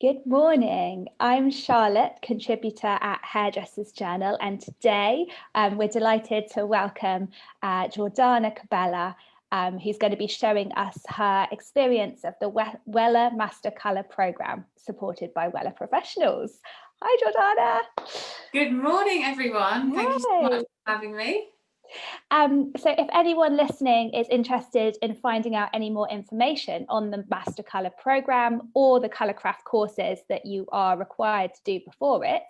Good morning. I'm Charlotte, contributor at Hairdressers Journal, and today we're delighted to welcome Jordanna Cobella, who's going to be showing us her experience of the Wella Master Colour Programme, supported by Wella Professionals. Hi, Jordanna. Good morning, everyone. Thank you so much for having me. So if anyone listening is interested in finding out any more information on the Master Colour programme or the Colourcraft courses that you are required to do before it,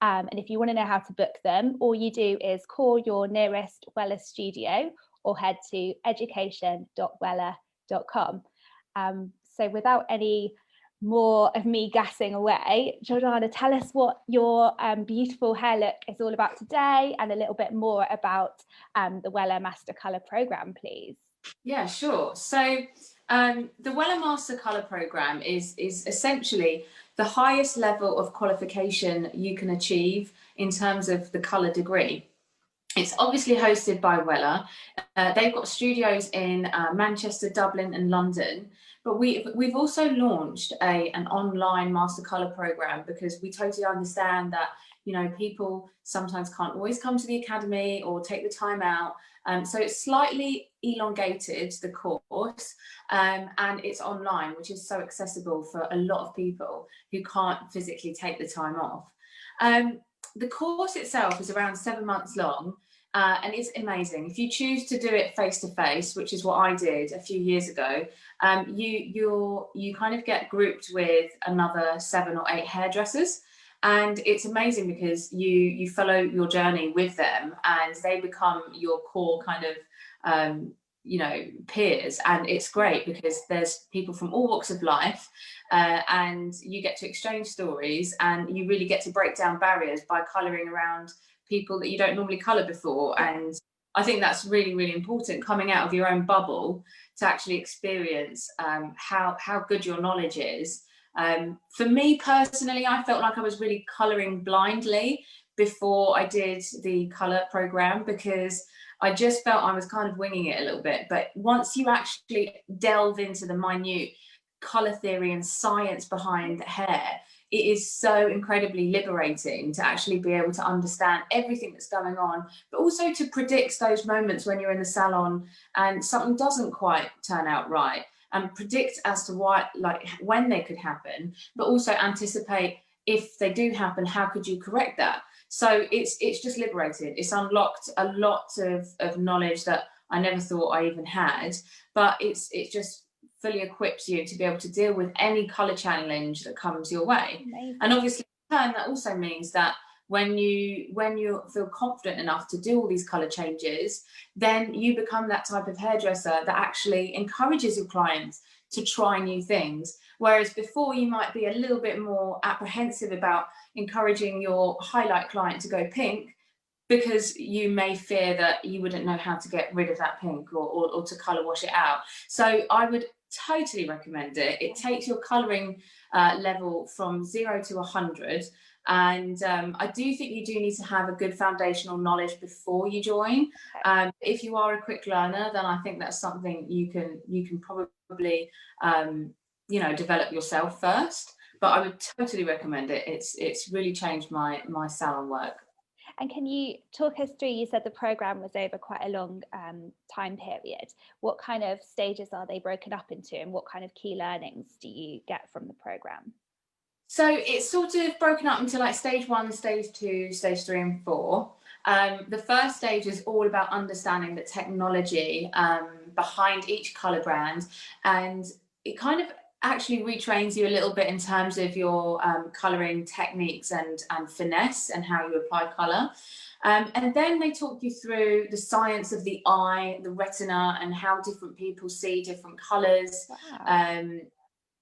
and if you want to know how to book them, all you do is call your nearest Wella studio or head to education.wella.com. So without any more of me gassing away, Jordanna, tell us what your beautiful hair look is all about today and a little bit more about the Wella Master Colour Programme, please. Yeah, sure. So the Wella Master Colour Programme is essentially the highest level of qualification you can achieve in terms of the colour degree. It's obviously hosted by Wella. They've got studios in Manchester, Dublin and London. But we've also launched an online Master Colour programme because we totally understand that, you know, people sometimes can't always come to the academy or take the time out. So it's slightly elongated, the course, and it's online, which is so accessible for a lot of people who can't physically take the time off. The course itself is around 7 months long. And it's amazing. If you choose to do it face to face, which is what I did a few years ago, you kind of get grouped with another 7 or 8 hairdressers, and it's amazing because you follow your journey with them, and they become your core kind of peers, and it's great because there's people from all walks of life, and you get to exchange stories, and you really get to break down barriers by colouring around people that you don't normally colour before. And I think that's really, really important, coming out of your own bubble to actually experience how good your knowledge is. For me personally, I felt like I was really colouring blindly before I did the colour programme because I just felt I was kind of winging it a little bit. But once you actually delve into the minute colour theory and science behind hair, it is so incredibly liberating to actually be able to understand everything that's going on, but also to predict those moments when you're in the salon and something doesn't quite turn out right, and predict as to why, like when they could happen, but also anticipate if they do happen, how could you correct that? So it's just liberated. It's unlocked a lot of knowledge that I never thought I even had, but it's just fully equips you to be able to deal with any colour challenge that comes your way. Amazing. And obviously that also means that when you feel confident enough to do all these colour changes, then you become that type of hairdresser that actually encourages your clients to try new things. Whereas before you might be a little bit more apprehensive about encouraging your highlight client to go pink, because you may fear that you wouldn't know how to get rid of that pink or to colour wash it out. So I would totally recommend it. It takes your colouring level from 0 to 100. And I do think you do need to have a good foundational knowledge before you join. If you are a quick learner, then I think that's something you can probably develop yourself first. But I would totally recommend it. It's really changed my salon work. And can you talk us through, you said the programme was over quite a long time period. What kind of stages are they broken up into, and what kind of key learnings do you get from the programme? So it's sort of broken up into like stage 1, stage 2, stage 3 and 4. The first stage is all about understanding the technology behind each colour brand, and it kind of actually retrains you a little bit in terms of your colouring techniques and finesse and how you apply colour. And then they talk you through the science of the eye, the retina, and how different people see different colours. Wow.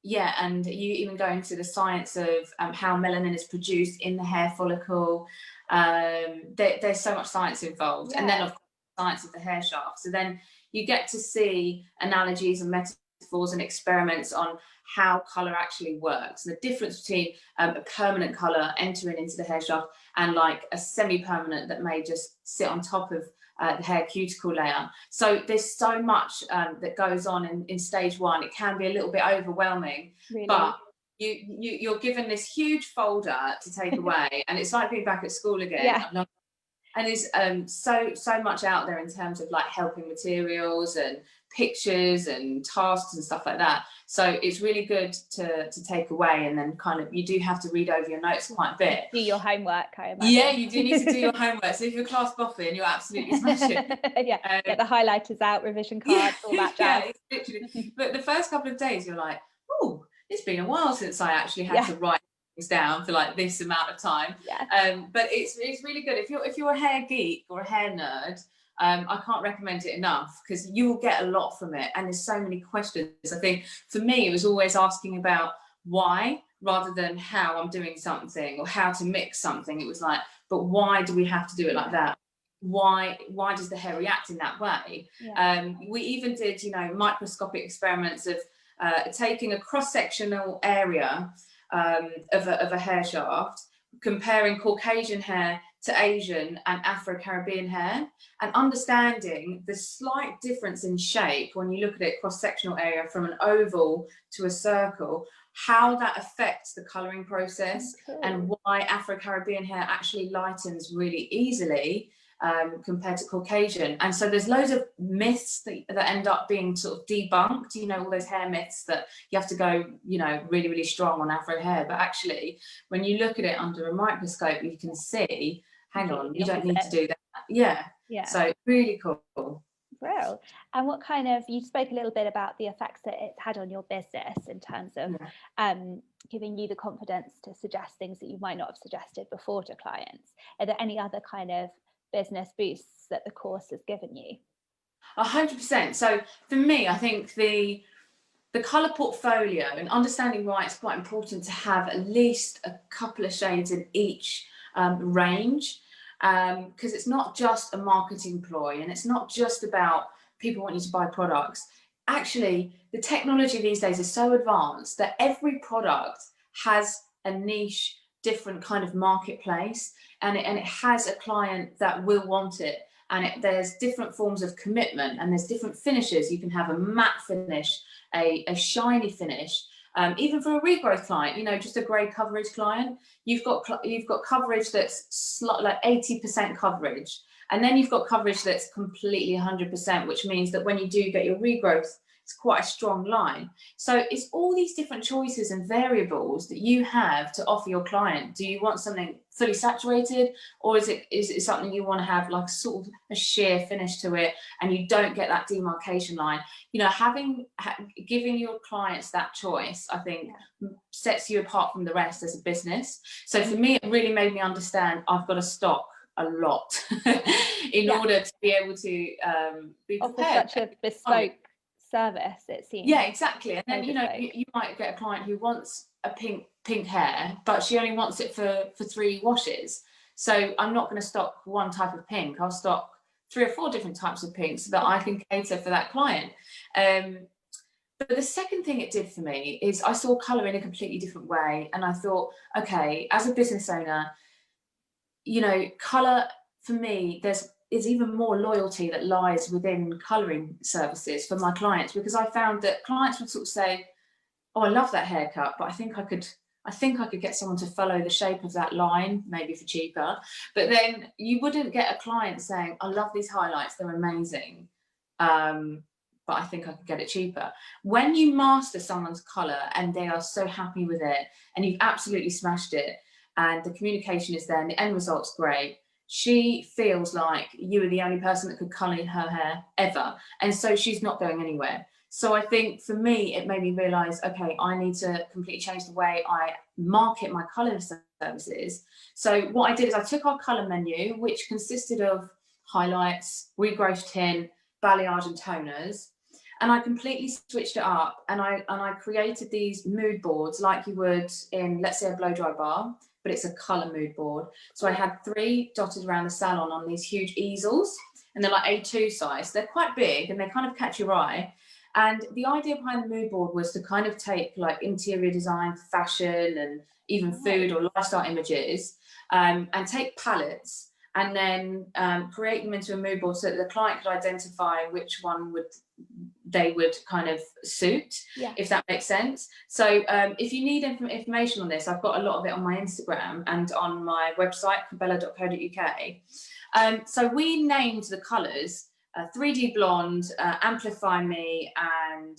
Yeah, and you even go into the science of how melanin is produced in the hair follicle. There's so much science involved. Yeah. And then, of course, the science of the hair shaft. So then you get to see analogies and metaphors and experiments on how colour actually works, and the difference between a permanent colour entering into the hair shaft and like a semi-permanent that may just sit on top of the hair cuticle layer. So there's so much that goes on in stage 1. It can be a little bit overwhelming, Really? but you're given this huge folder to take away, and it's like being back at school again. Yeah. And there's so much out there in terms of like helping materials and pictures and tasks and stuff like that. So it's really good to take away, and then kind of you do have to read over your notes quite a bit. Do your homework, I imagine. Yeah, you do need to do your homework. So if you're class boffin, you're absolutely smashing. Yeah, get the highlighters out, revision cards, all that jazz. Yeah, literally. But the first couple of days, you're like, oh, it's been a while since I actually had to write things down for like this amount of time. But it's really good if you're a hair geek or a hair nerd. I can't recommend it enough, because you will get a lot from it, and there's so many questions. I think for me it was always asking about why rather than how I'm doing something or how to mix something. It was like, but why do we have to do it like that? Why does the hair react in that way? We even did, you know, microscopic experiments of taking a cross-sectional area of a hair shaft, comparing Caucasian hair to Asian and Afro-Caribbean hair, and understanding the slight difference in shape when you look at it cross-sectional area from an oval to a circle, how that affects the colouring process, and why Afro-Caribbean hair actually lightens really easily compared to Caucasian. And so there's loads of myths that end up being sort of debunked, you know, all those hair myths that you have to go, you know, really, really strong on Afro hair. But actually, when you look at it under a microscope, you can see, hang on, you don't need to do that. Yeah. So really cool. Well, and what kind of, you spoke a little bit about the effects that it's had on your business in terms of giving you the confidence to suggest things that you might not have suggested before to clients. Are there any other kind of business boosts that the course has given you? 100%. So for me, I think the colour portfolio and understanding why it's quite important to have at least a couple of shades in each range, because it's not just a marketing ploy, and it's not just about people wanting to buy products. Actually, the technology these days is so advanced that every product has a niche, different kind of marketplace, and it has a client that will want it. And there's different forms of commitment, and there's different finishes. You can have a matte finish, a shiny finish, even for a regrowth client, you know, just a grey coverage client. You've got coverage that's like 80% coverage, and then you've got coverage that's completely 100%, which means that when you do get your regrowth, it's quite a strong line. So it's all these different choices and variables that you have to offer your client. Do you want something fully saturated, or is it something you want to have like sort of a sheer finish to it, and you don't get that demarcation line? You know, giving your clients that choice, I think, sets you apart from the rest as a business. So for me, it really made me understand I've got to stock a lot in order to be able to be prepared. Such a bespoke service, it seems. Yeah, exactly. And then you know, you might get a client who wants a pink hair, but she only wants it for 3 washes. So I'm not going to stock one type of pink. I'll stock 3 or 4 different types of pink so that I can cater for that client. But the second thing it did for me is I saw colour in a completely different way, and I thought, okay, as a business owner, you know, colour for me, there's even more loyalty that lies within colouring services for my clients, because I found that clients would sort of say, oh, I love that haircut, but I think I could get someone to follow the shape of that line, maybe for cheaper. But then you wouldn't get a client saying, I love these highlights, they're amazing, but I think I could get it cheaper. When you master someone's colour and they are so happy with it, and you've absolutely smashed it, and the communication is there and the end result's great, she feels like you are the only person that could colour her hair ever, and so she's not going anywhere. So I think for me, it made me realise, okay, I need to completely change the way I market my colour services. So what I did is I took our colour menu, which consisted of highlights, regrowth tint, balayage and toners, and I completely switched it up, and I created these mood boards like you would in, let's say, a blow dry bar, but it's a colour mood board. So I had 3 dotted around the salon on these huge easels, and they're like A2 size. They're quite big and they kind of catch your eye. And the idea behind the mood board was to kind of take like interior design, fashion, and even food or lifestyle images, and take palettes and then create them into a mood board so that the client could identify which one would they would kind of suit, if that makes sense. So if you need information on this, I've got a lot of it on my Instagram and on my website, cobella.co.uk. So we named the colours 3D Blonde, Amplify Me, and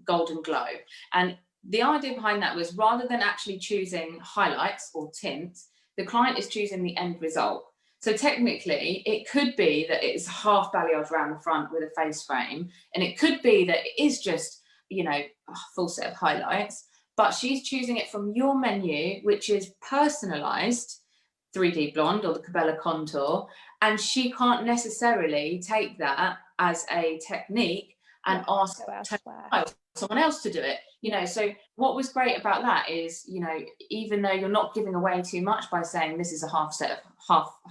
Golden Glow. And the idea behind that was, rather than actually choosing highlights or tint, the client is choosing the end result. So technically, it could be that it's half balayage around the front with a face frame, and it could be that it is just, you know, a full set of highlights, but she's choosing it from your menu, which is personalised 3D Blonde or the Cobella contour, and she can't necessarily take that as a technique and ask someone else to do it, you know. So what was great about that is, you know, even though you're not giving away too much by saying this is a half set of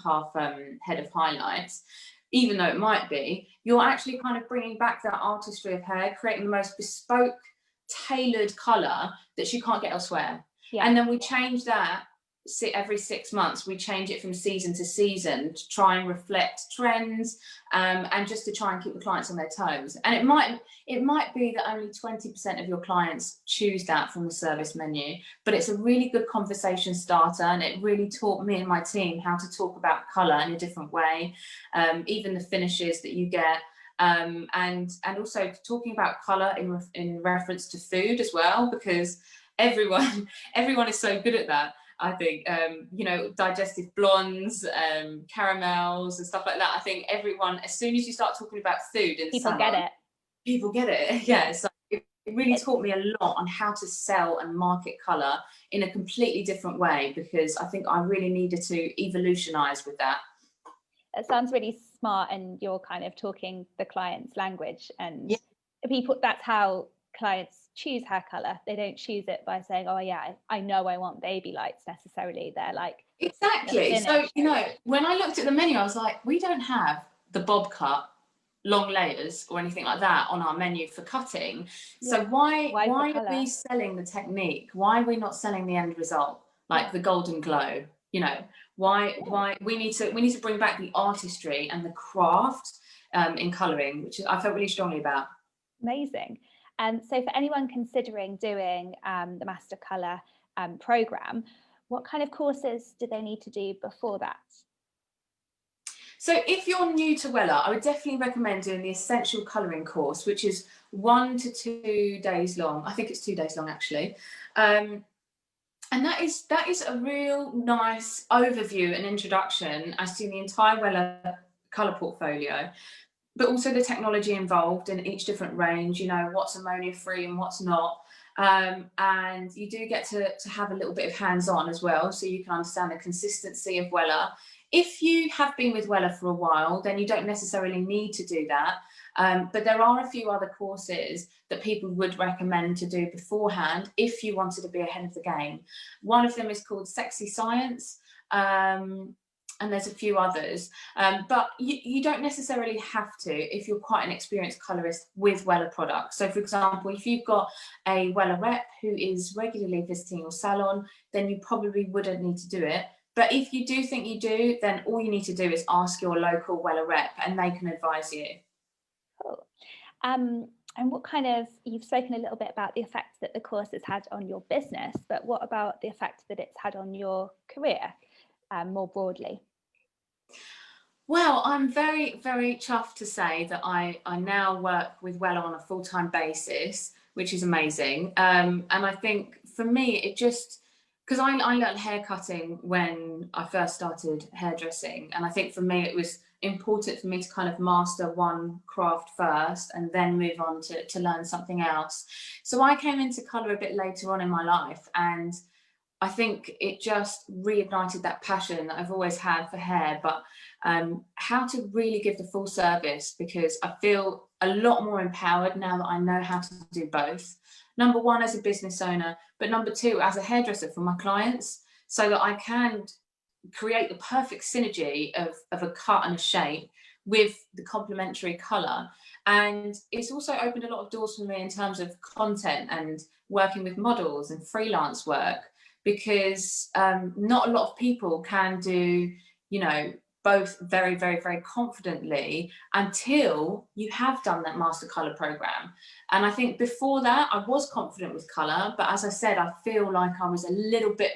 half head of highlights, even though it might be, you're actually kind of bringing back that artistry of hair, creating the most bespoke, tailored color that you can't get elsewhere. And then we change that every 6 months. We change it from season to season to try and reflect trends, and just to try and keep the clients on their toes. And it might be that only 20% of your clients choose that from the service menu, but it's a really good conversation starter, and it really taught me and my team how to talk about color in a different way, even the finishes that you get, and also talking about color in reference to food as well, because everyone is so good at that. I think, you know, digestive blondes, caramels and stuff like that. I think everyone, as soon as you start talking about food in the people salon, get it. People get it. Yeah. So it really taught me a lot on how to sell and market colour in a completely different way, because I think I really needed to evolutionize with that. It sounds really smart, and you're kind of talking the client's language, and people, that's how clients choose hair color. They don't choose it by saying, oh yeah, I know I want baby lights necessarily. They're like, exactly. So, you know, when I looked at the menu, I was like, we don't have the bob cut long layers or anything like that on our menu for cutting. So why are we selling the technique? Why are we not selling the end result, like the golden glow? You know, why we need to bring back the artistry and the craft in colouring, which I felt really strongly about. Amazing. So for anyone considering doing the Master Colour programme, what kind of courses do they need to do before that? So if you're new to Wella, I would definitely recommend doing the Essential Colouring course, which is 1 to 2 days long. I think it's 2 days long, actually. And that is a real nice overview and introduction as to the entire Wella colour portfolio, but also the technology involved in each different range, you know, what's ammonia free and what's not. And you do get to have a little bit of hands-on as well, so you can understand the consistency of Wella. If you have been with Wella for a while, then you don't necessarily need to do that. But there are a few other courses that people would recommend to do beforehand if you wanted to be ahead of the game. One of them is called Sexy Science, and there's a few others. But you don't necessarily have to if you're quite an experienced colourist with Wella products. So for example, if you've got a Wella rep who is regularly visiting your salon, then you probably wouldn't need to do it. But if you do think you do, then all you need to do is ask your local Wella rep and they can advise you. Cool. And what kind of, you've spoken a little bit about the effect that the course has had on your business, but what about the effect that it's had on your career more broadly? Well, I'm very, very chuffed to say that I now work with Wella on a full-time basis, which is amazing. And I think for me, it just, because I learned hair cutting when I first started hairdressing. And I think for me, it was important for me to kind of master one craft first and then move on to learn something else. So I came into colour a bit later on in my life, and I think it just reignited that passion that I've always had for hair, but how to really give the full service, because I feel a lot more empowered now that I know how to do both. Number one, as a business owner, but number two, as a hairdresser for my clients, so that I can create the perfect synergy of a cut and a shape with the complementary colour. And it's also opened a lot of doors for me in terms of content and working with models and freelance work, because not a lot of people can do, you know, both very, very, very confidently until you have done that master colour programme. And I think before that, I was confident with colour, but as I said, I feel like I was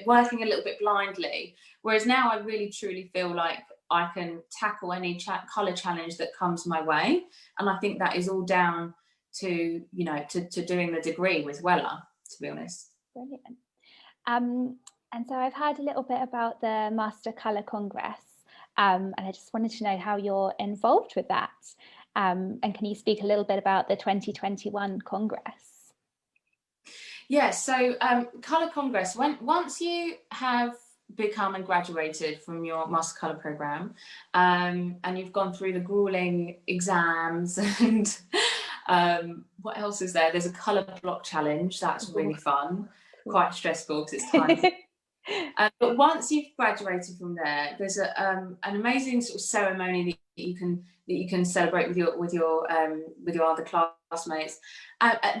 working a little bit blindly. Whereas now I really, truly feel like I can tackle any colour challenge that comes my way. And I think that is all down to, you know, to doing the degree with Wella, to be honest. Brilliant. And so I've heard a little bit about the Master Colour Congress, and I just wanted to know how you're involved with that. And can you speak a little bit about the 2021 Congress? Yeah, so Colour Congress, once you have become and graduated from your Master Colour programme, and you've gone through the grueling exams and what else is there? There's a colour block challenge, that's really fun, quite stressful because it's time. But once you've graduated from there, there's an amazing sort of ceremony that you can celebrate with your other classmates.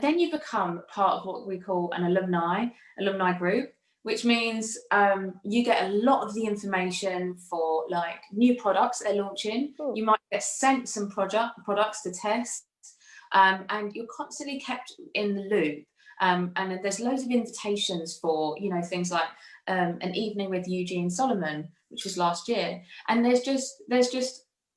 Then you become part of what we call an alumni group, which means you get a lot of the information for like new products they're launching. Ooh. You might get sent some products to test, and you're constantly kept in the loop. And there's loads of invitations for, you know, things like an evening with Eugene Solomon, which was last year. And there's just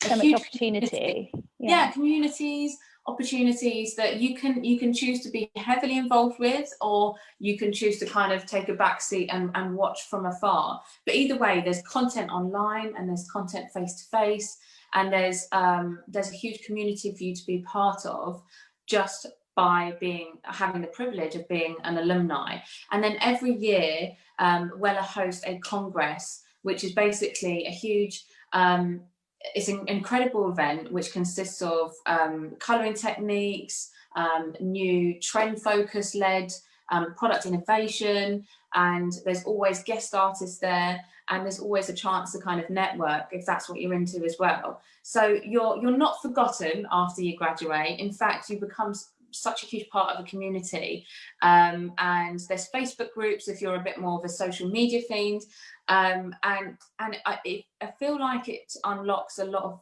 so much opportunity. Yeah, communities, opportunities that you can choose to be heavily involved with, or you can choose to kind of take a back seat and watch from afar. But either way, there's content online and there's content face to face, and there's a huge community for you to be part of, just by having the privilege of being an alumni. And then every year, Wella hosts a congress, which is basically a huge, it's an incredible event which consists of colouring techniques, new trend focus led product innovation, and there's always guest artists there, and there's always a chance to kind of network if that's what you're into as well. So you're not forgotten after you graduate. In fact, you become such a huge part of a community, and there's Facebook groups if you're a bit more of a social media fiend, and I feel like it unlocks a lot of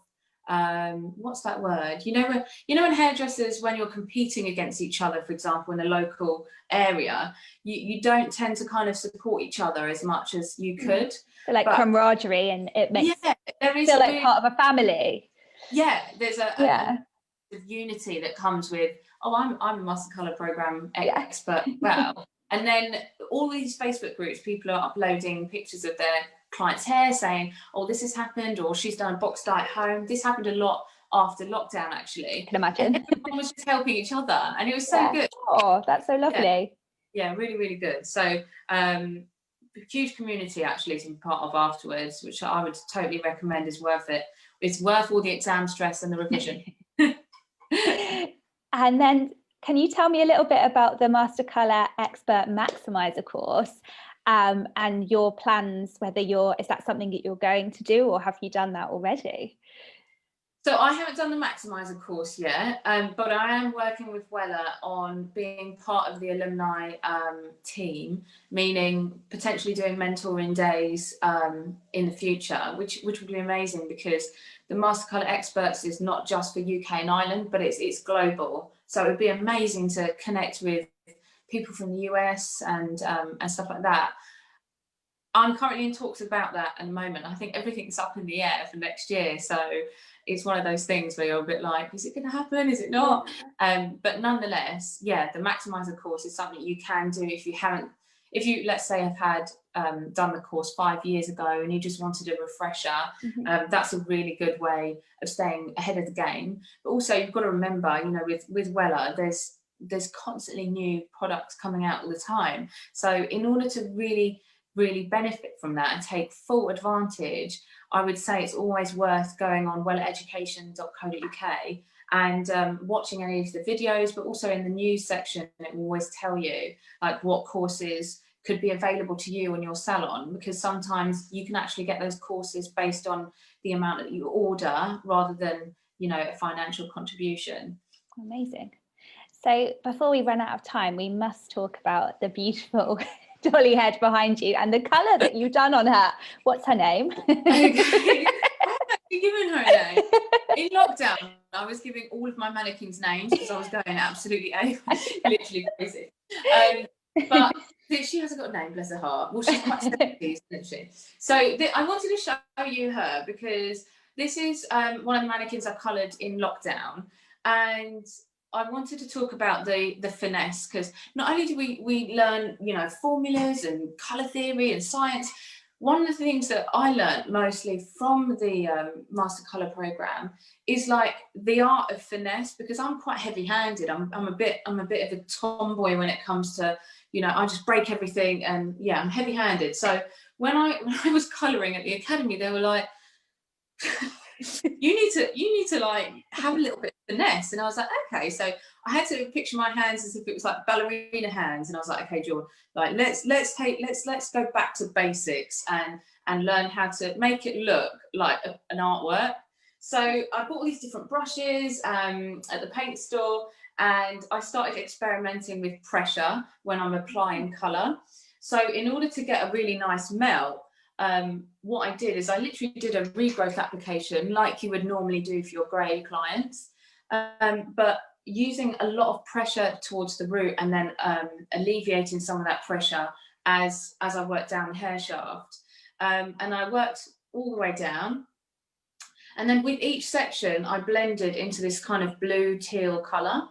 what's that word, you know in hairdressers, when you're competing against each other, for example, in a local area, you don't tend to kind of support each other as much as you could. So like camaraderie, and it makes there is feel like part of a family. Yeah, there's a unity that comes with, oh, I'm a Master Colour programme expert. Well, and then all these Facebook groups, people are uploading pictures of their clients' hair saying, oh, this has happened, or she's done a box dye at home. This happened a lot after lockdown, actually. I can imagine. And everyone was just helping each other, and it was so good. Oh, that's so lovely. Yeah, really, really good. So huge community actually to be part of afterwards, which I would totally recommend, is worth it. It's worth all the exam stress and the revision. And then can you tell me a little bit about the Master Colour Expert Maximizer course, and your plans, is that something that you're going to do, or have you done that already? So I haven't done the Maximizer course yet, but I am working with Wella on being part of the alumni team, meaning potentially doing mentoring days in the future, which would be amazing, because the Master Colour Experts is not just for UK and Ireland, but it's global. So it would be amazing to connect with people from the US and stuff like that. I'm currently in talks about that at the moment. I think everything's up in the air for next year. So it's one of those things where you're a bit like, is it going to happen? Is it not? But nonetheless, yeah, the Maximizer course is something you can do if you, let's say, have had done the course 5 years ago and you just wanted a refresher. That's a really good way of staying ahead of the game. But also, you've got to remember, you know, with Wella, there's constantly new products coming out all the time. So in order to really benefit from that and take full advantage, I would say it's always worth going on wellaeducation.co.uk and watching any of the videos, but also in the news section, it will always tell you like what courses could be available to you in your salon, because sometimes you can actually get those courses based on the amount that you order rather than, you know, a financial contribution. Amazing. So before we run out of time, we must talk about the beautiful dolly head behind you and the colour that you've done on her. What's her name? Okay. given her a name. In lockdown, I was giving all of my mannequins names because I was going absolutely literally crazy. But she hasn't got a name, bless her heart. Well, she's quite 70s, isn't she? So I wanted to show you her because this is one of the mannequins I coloured in lockdown, and I wanted to talk about the finesse, because not only do we learn, you know, formulas and colour theory and science. One of the things that I learned mostly from the Master Colour Programme is like the art of finesse, because I'm quite heavy-handed. I'm a bit of a tomboy when it comes to, you know, I just break everything, and yeah, I'm heavy-handed. So when I was colouring at the academy, they were like, you need to like have a little bit of finesse. And I was like, okay. So I had to picture my hands as if it was like ballerina hands, and I was like, okay, Jordan, like let's go back to basics and learn how to make it look like an artwork. So I bought all these different brushes at the paint store, and I started experimenting with pressure when I'm applying colour. So in order to get a really nice melt, what I did is I literally did a regrowth application like you would normally do for your grey clients, but using a lot of pressure towards the root, and then alleviating some of that pressure as I worked down the hair shaft. And I worked all the way down. And then with each section, I blended into this kind of blue teal colour.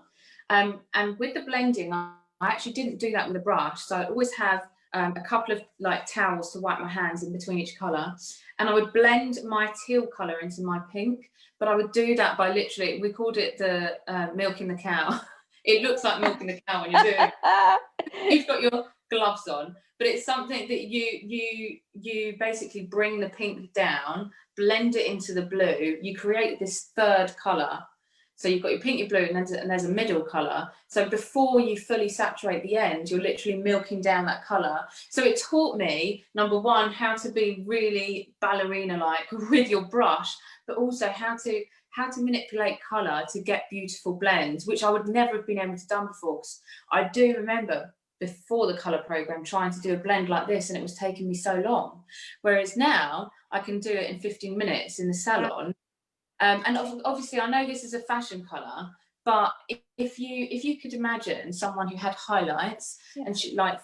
And with the blending, I actually didn't do that with a brush. So I always have a couple of like towels to wipe my hands in between each colour, and I would blend my teal colour into my pink, but I would do that by literally, we called it the milking the cow. It looks like milking the cow when you're doing it. You've got your gloves on, but it's something that you basically bring the pink down, blend it into the blue, you create this third colour. So you've got your pink, your blue, and there's a middle colour. So before you fully saturate the end, you're literally milking down that colour. So it taught me, number one, how to be really ballerina-like with your brush, but also how to manipulate colour to get beautiful blends, which I would never have been able to done before. 'Cause I do remember before the colour programme trying to do a blend like this, and it was taking me so long. Whereas now I can do it in 15 minutes in the salon. And obviously, I know this is a fashion colour, but if you could imagine someone who had highlights, yeah, and like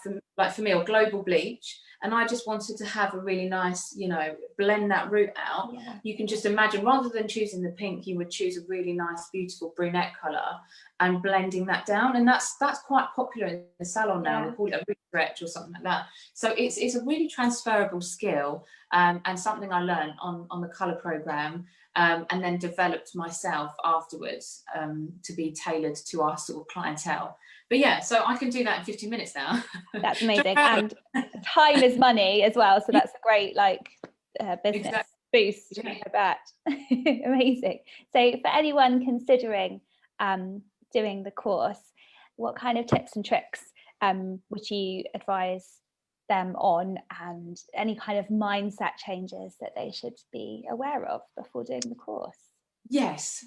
for me, or global bleach, and I just wanted to have a really nice, you know, blend that root out. Yeah. You can just imagine, rather than choosing the pink, you would choose a really nice, beautiful brunette colour and blending that down. And that's quite popular in the salon now. Yeah. We call it a root stretch or something like that. So it's a really transferable skill, and something I learned on the colour programme. And then developed myself afterwards to be tailored to our sort of clientele. But yeah, so I can do that in 15 minutes now. That's amazing. And time is money as well. So that's a great business boost. Yeah. I bet. Amazing. So for anyone considering doing the course, what kind of tips and tricks would you advise them on, and any kind of mindset changes that they should be aware of before doing the course? Yes,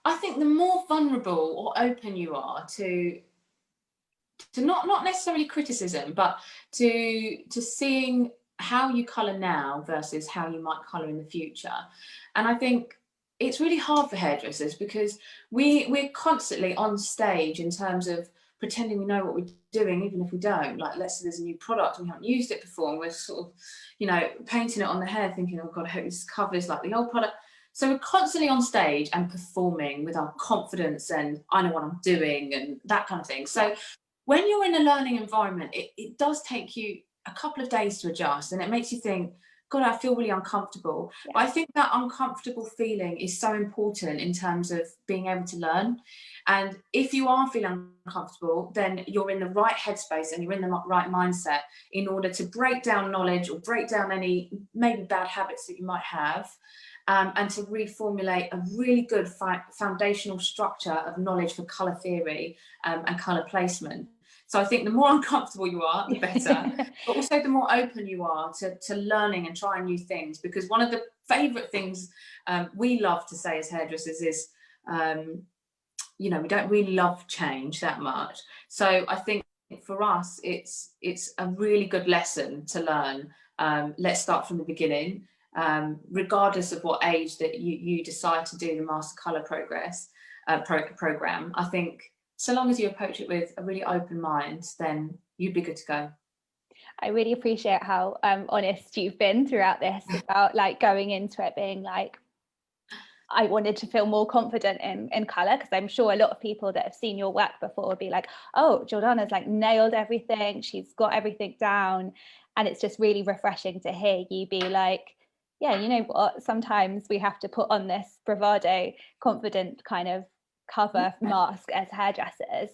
I think the more vulnerable or open you are to not necessarily criticism, but to seeing how you colour now versus how you might colour in the future. And I think it's really hard for hairdressers because we're constantly on stage in terms of pretending we know what we're doing, even if we don't. Like, let's say there's a new product and we haven't used it before, and we're sort of, you know, painting it on the hair thinking, oh God, I hope this covers like the old product. So we're constantly on stage and performing with our confidence and I know what I'm doing and that kind of thing. So when you're in a learning environment, it does take you a couple of days to adjust, and it makes you think, God, I feel really uncomfortable. Yeah. But I think that uncomfortable feeling is so important in terms of being able to learn. And if you are feeling uncomfortable, then you're in the right headspace and you're in the right mindset in order to break down knowledge or break down any maybe bad habits that you might have, and to reformulate a really good foundational structure of knowledge for colour theory and colour placement. So I think the more uncomfortable you are, the better, but also the more open you are to learning and trying new things. Because one of the favourite things we love to say as hairdressers is, you know, we don't really love change that much. So I think for us, it's a really good lesson to learn. Let's start from the beginning. regardless of what age that you decide to do the Master Colour program. I think so long as you approach it with a really open mind, then you'd be good to go. I really appreciate how honest you've been throughout this about like going into it being like, I wanted to feel more confident in colour, because I'm sure a lot of people that have seen your work before would be like, oh, Jordanna's like nailed everything, she's got everything down. And it's just really refreshing to hear you be like, yeah, you know what, sometimes we have to put on this bravado, confident kind of cover mask as hairdressers.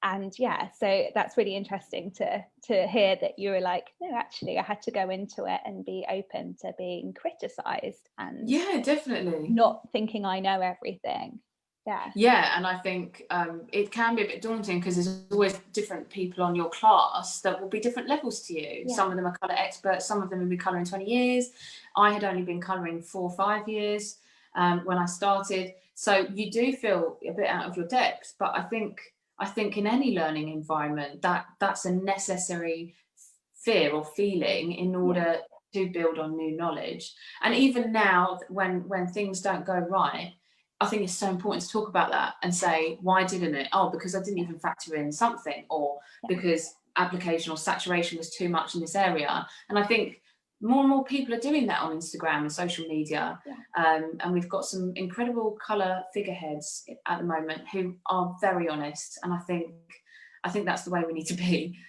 And yeah, so that's really interesting to hear that you were like, no, actually I had to go into it and be open to being criticised, and yeah, definitely not thinking I know everything. And I think it can be a bit daunting, because there's always different people on your class that will be different levels to you. Some of them are colour experts, some of them will be colouring 20 years. I had only been colouring 4 or 5 years when I started, so you do feel a bit out of your depth. But I think in any learning environment, that's a necessary fear or feeling in order to build on new knowledge. And even now, when things don't go right, I think it's so important to talk about that and say, why didn't it? Oh, because I didn't even factor in something, or because application or saturation was too much in this area. And I think more and more people are doing that on Instagram and social media. And we've got some incredible colour figureheads at the moment who are very honest. And I think that's the way we need to be,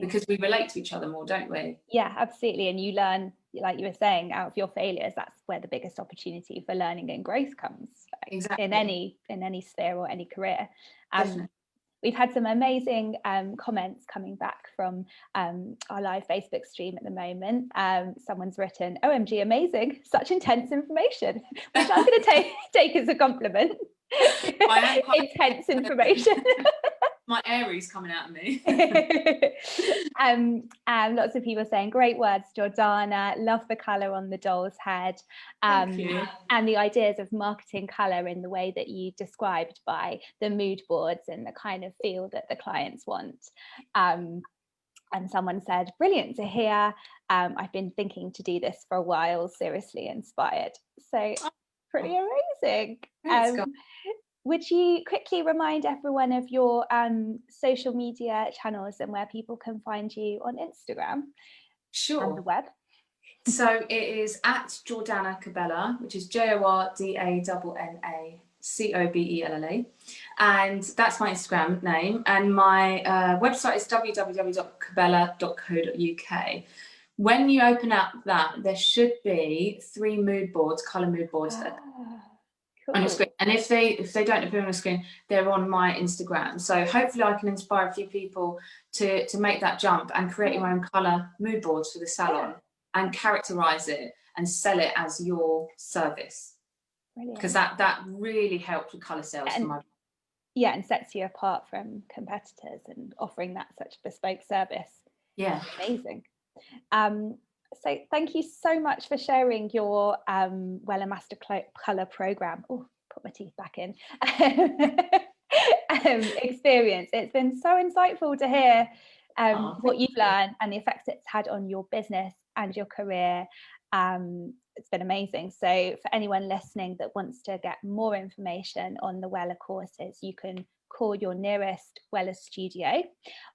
because we relate to each other more, don't we? Yeah, absolutely. And you learn, like you were saying, out of your failures. That's where the biggest opportunity for learning and growth comes, exactly. in any sphere or any career. We've had some amazing comments coming back from our live Facebook stream at the moment. Someone's written, OMG, amazing, such intense information, which I'm going to take as a compliment. Intense information. My Aries coming out of me. Lots of people saying, great words, Jordanna, love the colour on the doll's head. Thank you. And the ideas of marketing colour in the way that you described, by the mood boards and the kind of feel that the clients want. And someone said, brilliant to hear. I've been thinking to do this for a while, seriously inspired. So pretty amazing. Would you quickly remind everyone of your social media channels and where people can find you on Instagram? Sure. And the web? So it is at Jordanna Cobella, which is JORDANNA COBELLA, and that's my Instagram name. And my website is www.cobella.co.uk. When you open up that, there should be 3 mood boards, colour mood boards. Cool. On your screen, and if they don't appear on the screen, they're on my Instagram. So hopefully I can inspire a few people to make that jump and create your own colour mood boards for the salon and characterize it and sell it as your service. Brilliant. Because that really helped with colour sales for my. Yeah, and sets you apart from competitors and offering that such bespoke service. Yeah, amazing. So thank you so much for sharing your Wella Master Colour program. Oh, put my teeth back in. Experience. It's been so insightful to hear what you've learned and the effects it's had on your business and your career. It's been amazing. So for anyone listening that wants to get more information on the Wella courses, you can call your nearest Wella studio,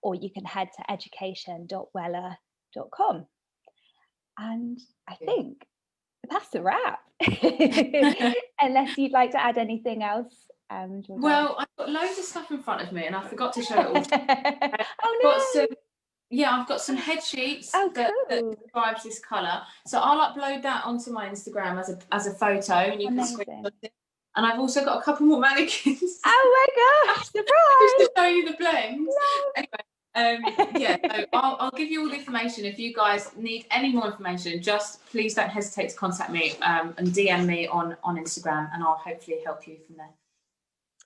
or you can head to education.wella.com. And I think that's a wrap. Unless you'd like to add anything else. Well, I've got loads of stuff in front of me and I forgot to show it all. I've got some head sheets that describes this colour. So I'll upload that onto my Instagram as a photo, and you can screenshot it. And I've also got a couple more mannequins. Oh my gosh, surprise! Just to show you the blends. Anyway, so I'll give you all the information. If you guys need any more information, just please don't hesitate to contact me and DM me on Instagram, and I'll hopefully help you from there.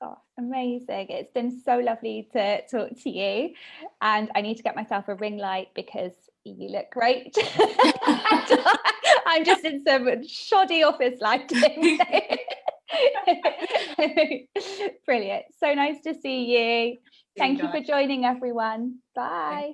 Oh, amazing. It's been so lovely to talk to you, and I need to get myself a ring light because you look great. I'm just in some shoddy office lighting. Brilliant. So nice to see you. Thank you for joining, everyone. Bye.